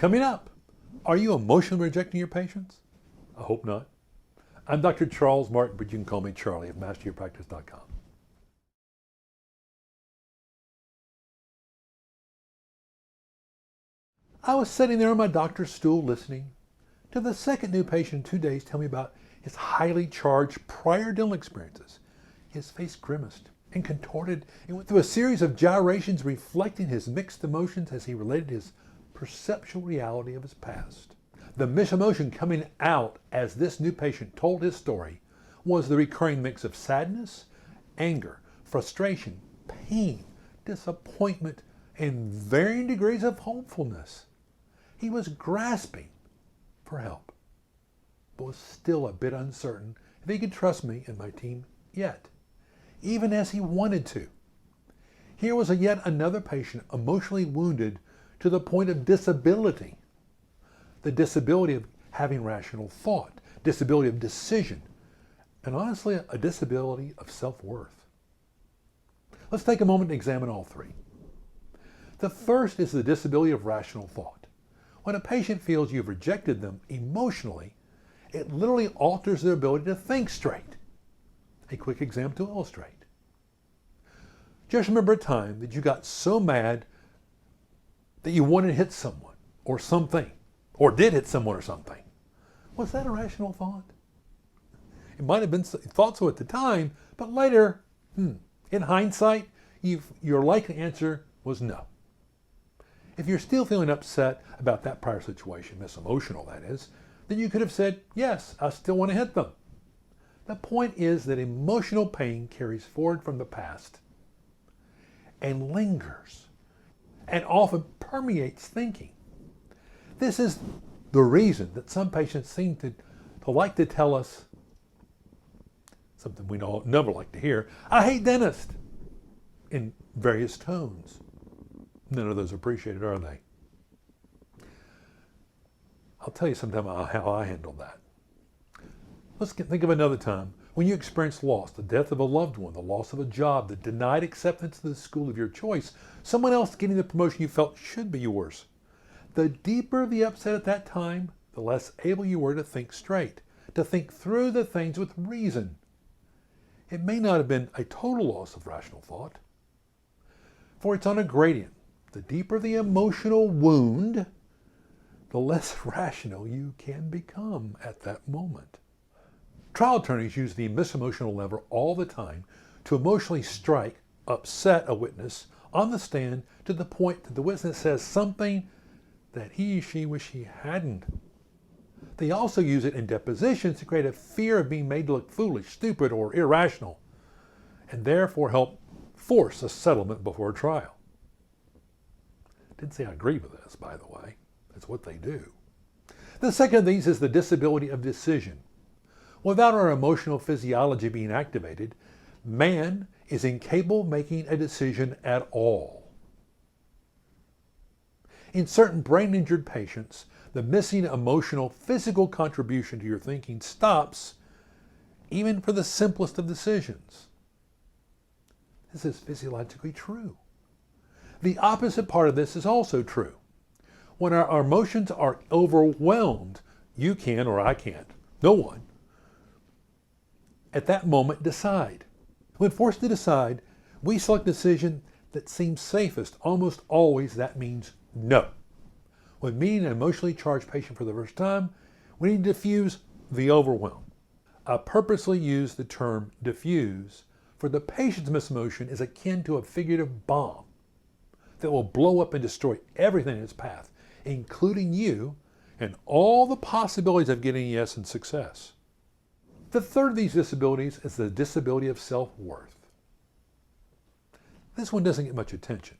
Coming up, are you emotionally rejecting your patients? I hope not. I'm Dr. Charles Martin, but you can call me Charlie of masteryourpractice.com. I was sitting there on my doctor's stool listening to the second new patient in 2 days tell me about his highly charged prior dental experiences. His face grimaced and contorted and went through a series of gyrations reflecting his mixed emotions as he related his perceptual reality of his past. The misemotion coming out as this new patient told his story was the recurring mix of sadness, anger, frustration, pain, disappointment, and varying degrees of hopefulness. He was grasping for help, but was still a bit uncertain if he could trust me and my team yet, even as he wanted to. Here was yet another patient emotionally wounded to the point of disability. The disability of having rational thought, disability of decision, and honestly, a disability of self-worth. Let's take a moment to examine all three. The first is the disability of rational thought. When a patient feels you've rejected them emotionally, it literally alters their ability to think straight. A quick example to illustrate. Just remember a time that you got so mad that you wanted to hit someone or something, or did hit someone or something. Was that a rational thought? It might have been thought so at the time, but later, in hindsight, your likely answer was no. If you're still feeling upset about that prior situation, misemotional that is, then you could have said, yes, I still want to hit them. The point is that emotional pain carries forward from the past and lingers and often permeates thinking. This is the reason that some patients seem to like to tell us something we never like to hear, I hate dentists, in various tones. None of those are appreciated, are they? I'll tell you sometime how I handled that. Let's think of another time when you experienced loss, the death of a loved one, the loss of a job, the denied acceptance to the school of your choice, someone else getting the promotion you felt should be yours. The deeper the upset at that time, the less able you were to think straight, to think through the things with reason. It may not have been a total loss of rational thought, for it's on a gradient. The deeper the emotional wound, the less rational you can become at that moment. Trial attorneys use the misemotional lever all the time to emotionally strike, upset a witness on the stand to the point that the witness says something that he or she wish he hadn't. They also use it in depositions to create a fear of being made to look foolish, stupid, or irrational, and therefore help force a settlement before a trial. Didn't say I agree with this, by the way. That's what they do. The second of these is the disability of decision. Without our emotional physiology being activated, man is incapable of making a decision at all. In certain brain-injured patients, the missing emotional physical contribution to your thinking stops even for the simplest of decisions. This is physiologically true. The opposite part of this is also true. When our emotions are overwhelmed, you can or I can't, no one, at that moment decide. When forced to decide, we select a decision that seems safest. Almost always that means no. When meeting an emotionally charged patient for the first time, we need to diffuse the overwhelm. I purposely use the term diffuse for the patient's misemotion is akin to a figurative bomb that will blow up and destroy everything in its path, including you and all the possibilities of getting yes and success. The third of these disabilities is the disability of self-worth. This one doesn't get much attention.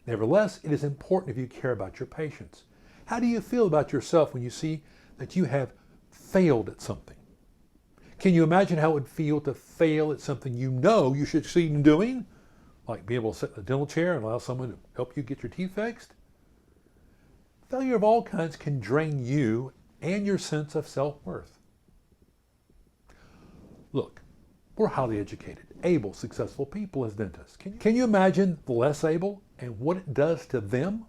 Nevertheless, it is important if you care about your patients. How do you feel about yourself when you see that you have failed at something? Can you imagine how it would feel to fail at something you know you should succeed in doing? Like be able to sit in a dental chair and allow someone to help you get your teeth fixed? Failure of all kinds can drain you and your sense of self-worth. Look, we're highly educated, able, successful people as dentists. Can you imagine the less able and what it does to them?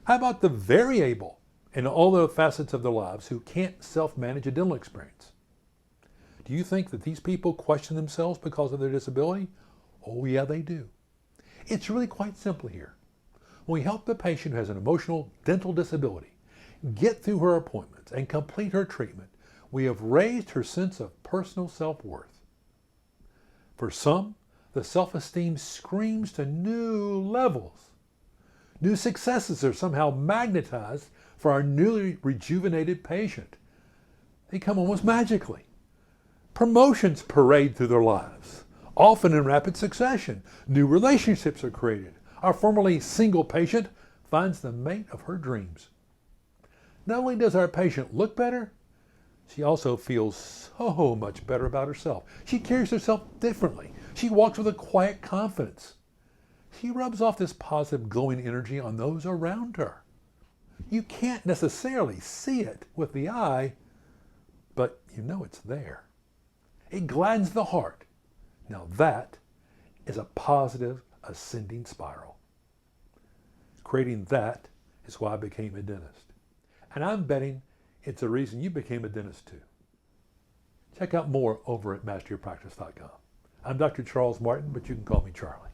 How about the very able in all the facets of their lives who can't self-manage a dental experience? Do you think that these people question themselves because of their disability? Oh yeah, they do. It's really quite simple here. When we help the patient who has an emotional dental disability get through her appointments and complete her treatment, we have raised her sense of personal self-worth. For some, the self-esteem screams to new levels. New successes are somehow magnetized for our newly rejuvenated patient. They come almost magically. Promotions parade through their lives, often in rapid succession. New relationships are created. Our formerly single patient finds the mate of her dreams. Not only does our patient look better, she also feels so much better about herself. She carries herself differently. She walks with a quiet confidence. She rubs off this positive, glowing energy on those around her. You can't necessarily see it with the eye, but you know it's there. It gladdens the heart. Now that is a positive, ascending spiral. Creating that is why I became a dentist. And I'm betting it's the reason you became a dentist too. Check out more over at masteryourpractice.com. I'm Dr. Charles Martin, but you can call me Charlie.